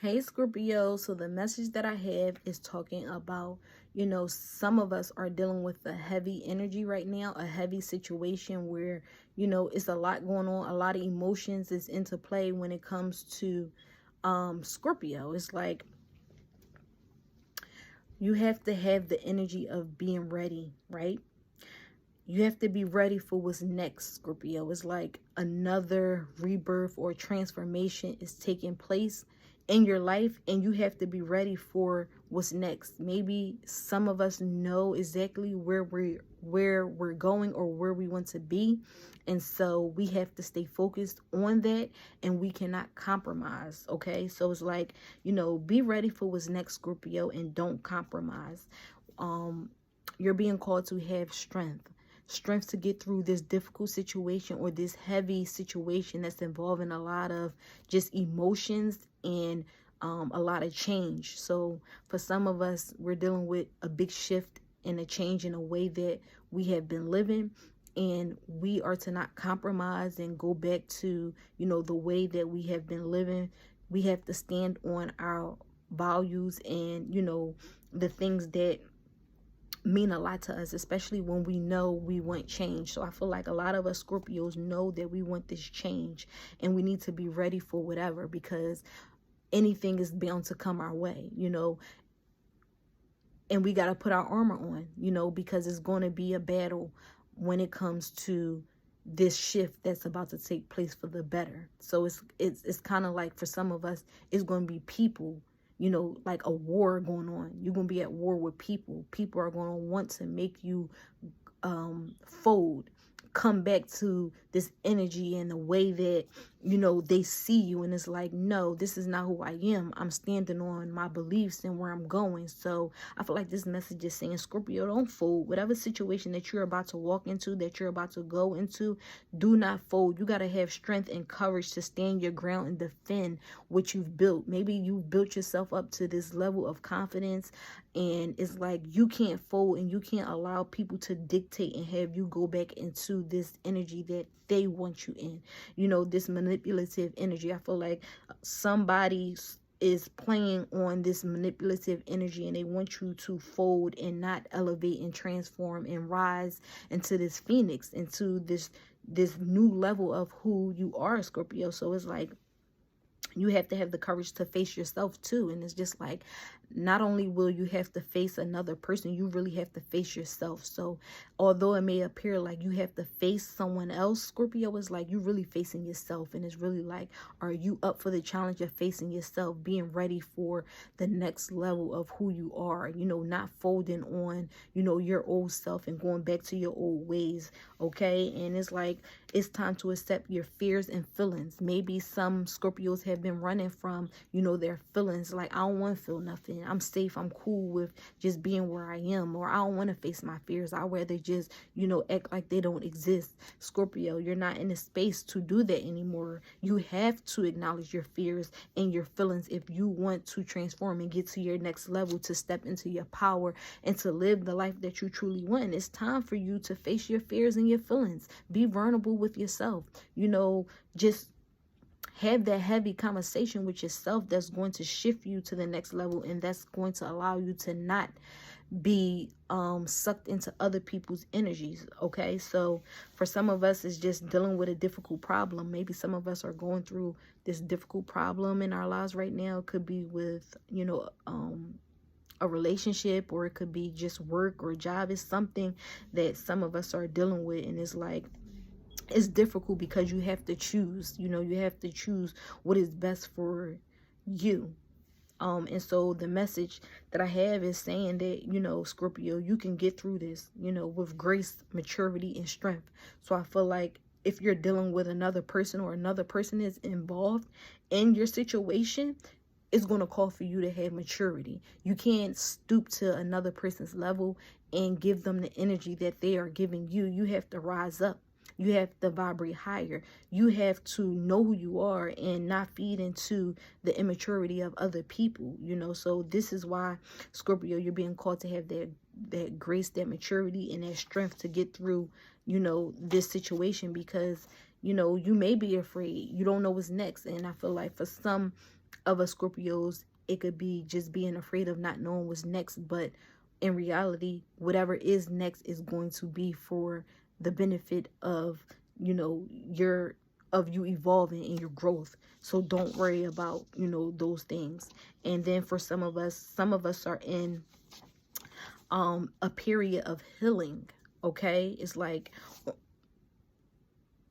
Hey Scorpio, so the message that I have is talking about, some of us are dealing with a heavy energy right now, a heavy situation where, it's a lot going on, a lot of emotions is into play when it comes to Scorpio. It's like you have to have the energy of being ready, right? You have to be ready for what's next, Scorpio. It's like another rebirth or transformation is taking place in your life, and you have to be ready for what's next. Maybe some of us know exactly where we're going or where we want to be, and so we have to stay focused on that, and we cannot compromise. Okay, so it's like, be ready for what's next, Scorpio, and don't compromise. You're being called to have strength to get through this difficult situation or this heavy situation that's involving a lot of just emotions and a lot of change. So for some of us, we're dealing with a big shift and a change in a way that we have been living, and we are to not compromise and go back to, the way that we have been living. We have to stand on our values and, the things that mean a lot to us, especially when we know we want change. So I feel like a lot of us Scorpios know that we want this change, and we need to be ready for whatever, because anything is bound to come our way, and we got to put our armor on, because it's going to be a battle when it comes to this shift that's about to take place for the better. So it's kind of like, for some of us, it's going to be people, like a war going on. You're going to be at war with people. People are going to want to make you fold, come back to this energy and the way that, they see you, and it's like, no, this is not who I am. I'm standing on my beliefs and where I'm going. So I feel like this message is saying, Scorpio, don't fold. Whatever situation that you're about to walk into, that you're about to go into, do not fold. You got to have strength and courage to stand your ground and defend what you've built. Maybe you've built yourself up to this level of confidence, and it's like you can't fold, and you can't allow people to dictate and have you go back into this energy that they want you in, this manipulative energy. I feel like somebody is playing on this manipulative energy, and they want you to fold and not elevate and transform and rise into this phoenix, into this new level of who you are, Scorpio. So it's like you have to have the courage to face yourself too. And it's just like, not only will you have to face another person, you really have to face yourself. So although it may appear like you have to face someone else, Scorpio, is like you really facing yourself. And it's really like, are you up for the challenge of facing yourself, being ready for the next level of who you are, not folding on, your old self and going back to your old ways. Okay. And it's like, it's time to accept your fears and feelings. Maybe some Scorpios have been running from, their feelings. Like, I don't want to feel nothing. I'm safe. I'm cool with just being where I am, or I don't want to face my fears. I'd rather just, act like they don't exist. Scorpio, you're not in a space to do that anymore. You have to acknowledge your fears and your feelings if you want to transform and get to your next level, to step into your power and to live the life that you truly want. It's time for you to face your fears and your feelings. Be vulnerable with yourself. Just have that heavy conversation with yourself that's going to shift you to the next level, and that's going to allow you to not be sucked into other people's energies. Okay, so for some of us, it's just dealing with a difficult problem. Maybe some of us are going through this difficult problem in our lives right now. It could be with a relationship, or it could be just work or job. It's something that some of us are dealing with, and it's like, it's difficult because you have to choose. You have to choose what is best for you. And so the message that I have is saying that, Scorpio, you can get through this, with grace, maturity, and strength. So I feel like if you're dealing with another person, or another person is involved in your situation, it's going to call for you to have maturity. You can't stoop to another person's level and give them the energy that they are giving you. You have to rise up. You have to vibrate higher. You have to know who you are and not feed into the immaturity of other people, So this is why, Scorpio, you're being called to have that grace, that maturity, and that strength to get through, this situation, because, you may be afraid. You don't know what's next. And I feel like for some of us Scorpios, it could be just being afraid of not knowing what's next. But in reality, whatever is next is going to be for the benefit of, you know, you evolving and your growth. So don't worry about, you know, those things. And then for some of us are in a period of healing. Okay, it's like,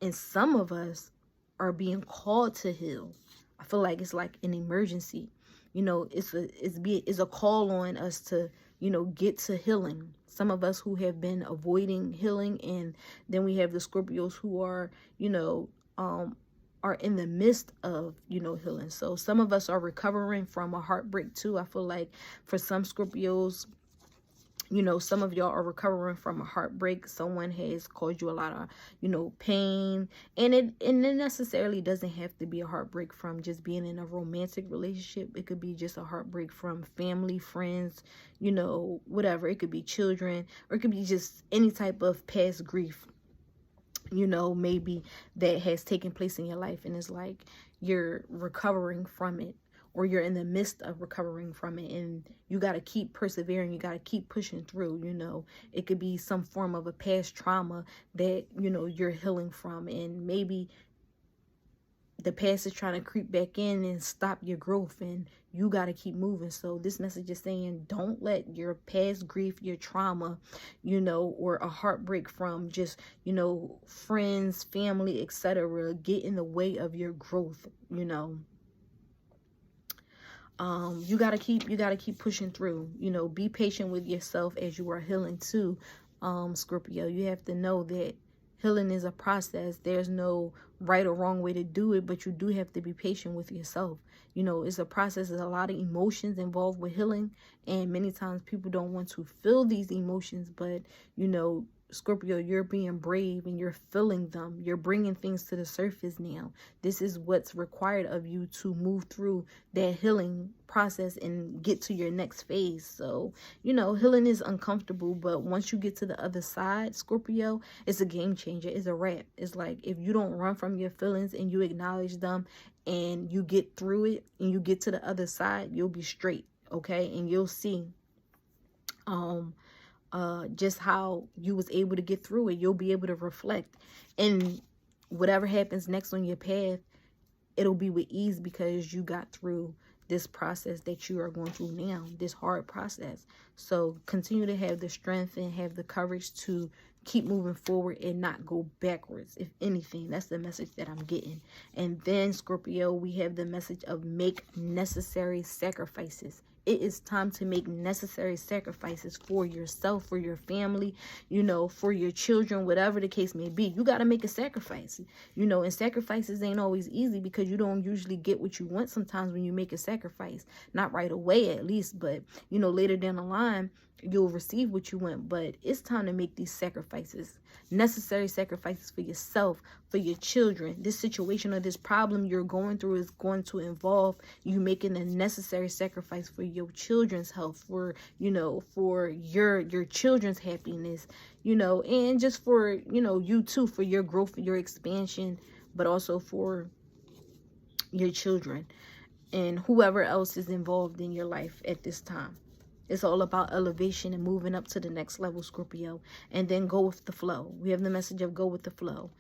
and some of us are being called to heal. I feel like it's like an emergency. You know, it's a call on us to, you know, get to healing. Some of us who have been avoiding healing, and then we have the Scorpios who are, you know, are in the midst of, you know, healing. So some of us are recovering from a heartbreak too. I feel like for some Scorpios, you know, some of y'all are recovering from a heartbreak. Someone has caused you a lot of, you know, pain. And it necessarily doesn't have to be a heartbreak from just being in a romantic relationship. It could be just a heartbreak from family, friends, you know, whatever. It could be children, or it could be just any type of past grief, you know, maybe that has taken place in your life. And it's like you're recovering from it, or you're in the midst of recovering from it, and you got to keep persevering. You got to keep pushing through. You know, it could be some form of a past trauma that, you know, you're healing from, and maybe the past is trying to creep back in and stop your growth, and you got to keep moving. So this message is saying, don't let your past grief, your trauma, you know, or a heartbreak from just, you know, friends, family, etc., get in the way of your growth. You know, you gotta keep pushing through. You know, be patient with yourself as you are healing too. Scorpio, you have to know that healing is a process. There's no right or wrong way to do it, but you do have to be patient with yourself. You know, it's a process. There's a lot of emotions involved with healing, and many times people don't want to feel these emotions. But, you know, Scorpio, you're being brave and you're feeling them. You're bringing things to the surface now. This is what's required of you to move through that healing process and get to your next phase. So, you know, healing is uncomfortable, but once you get to the other side, Scorpio, it's a game changer. It's a wrap. It's like, if you don't run from your feelings and you acknowledge them and you get through it and you get to the other side, you'll be straight. Okay. And you'll see, just how you was able to get through it. You'll be able to reflect, and whatever happens next on your path, it'll be with ease because you got through this process that you are going through now, this hard process. So continue to have the strength and have the courage to keep moving forward and not go backwards. If anything, that's the message that I'm getting. And then Scorpio, we have the message of make necessary sacrifices. It is time to make necessary sacrifices for yourself, for your family, you know, for your children, whatever the case may be. You got to make a sacrifice, you know, and sacrifices ain't always easy because you don't usually get what you want sometimes when you make a sacrifice. Not right away, at least, but, you know, later down the line, you'll receive what you want. But it's time to make these sacrifices, necessary sacrifices for yourself, for your children. This situation or this problem you're going through is going to involve you making a necessary sacrifice for your children's health, for, you know, for your children's happiness, you know, and just for, you know, you too, for your growth, for your expansion, but also for your children and whoever else is involved in your life at this time. It's all about elevation and moving up to the next level, Scorpio. And then go with the flow. We have the message of go with the flow.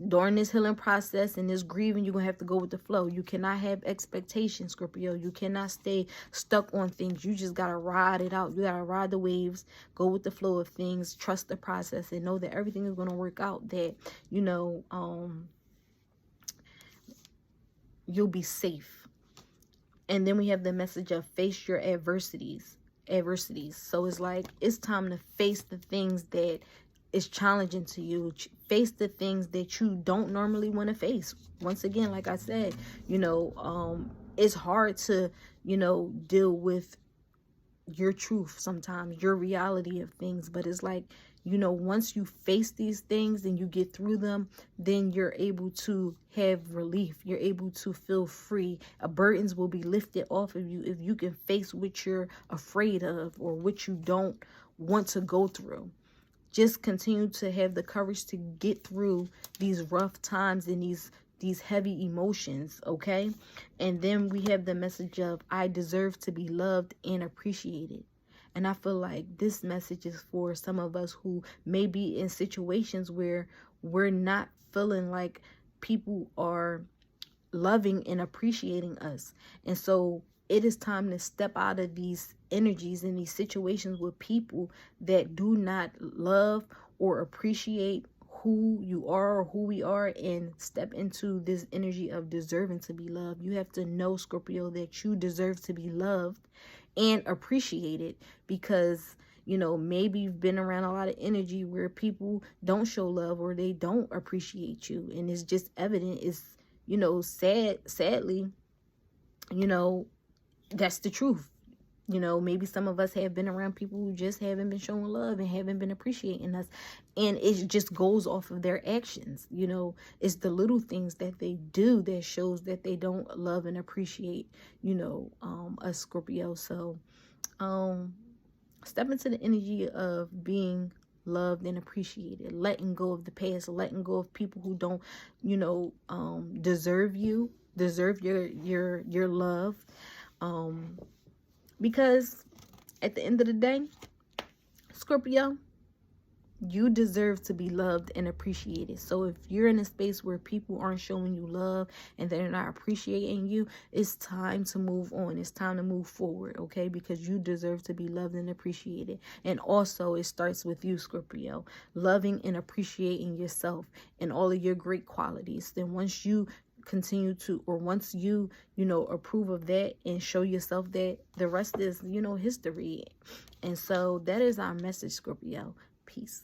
During this healing process and this grieving, you're going to have to go with the flow. You cannot have expectations, Scorpio. You cannot stay stuck on things. You just got to ride it out. You got to ride the waves, go with the flow of things, trust the process, and know that everything is going to work out, that, you know, you'll be safe. And then we have the message of face your adversities. So it's like, it's time to face the things that is challenging to you. Face the things that you don't normally want to face. Once again, like I said, you know, it's hard to, you know, deal with your truth sometimes, your reality of things. But it's like, you know, once you face these things and you get through them, then you're able to have relief. You're able to feel free. Burdens will be lifted off of you if you can face what you're afraid of or what you don't want to go through. Just continue to have the courage to get through these rough times and these these heavy emotions, okay? And then we have the message of, I deserve to be loved and appreciated. And I feel like this message is for some of us who may be in situations where we're not feeling like people are loving and appreciating us. And so it is time to step out of these energies and these situations with people that do not love or appreciate who you are or who we are, and step into this energy of deserving to be loved. You have to know, Scorpio, that you deserve to be loved and appreciated, because you know, maybe you've been around a lot of energy where people don't show love or they don't appreciate you, and it's just evident. It's, you know, sadly, you know, that's the truth. You know, maybe some of us have been around people who just haven't been showing love and haven't been appreciating us. And it just goes off of their actions. You know, it's the little things that they do that shows that they don't love and appreciate, you know, us, Scorpio. So, step into the energy of being loved and appreciated, letting go of the past, letting go of people who don't, you know, deserve your love. Because at the end of the day, Scorpio, you deserve to be loved and appreciated. So if you're in a space where people aren't showing you love and they're not appreciating you, it's time to move on. It's time to move forward, okay? Because you deserve to be loved and appreciated. And also, it starts with you, Scorpio, loving and appreciating yourself and all of your great qualities. Then once you continue to, or once you know, approve of that and show yourself that, the rest is, you know, history. And so that is our message, Scorpio. Peace.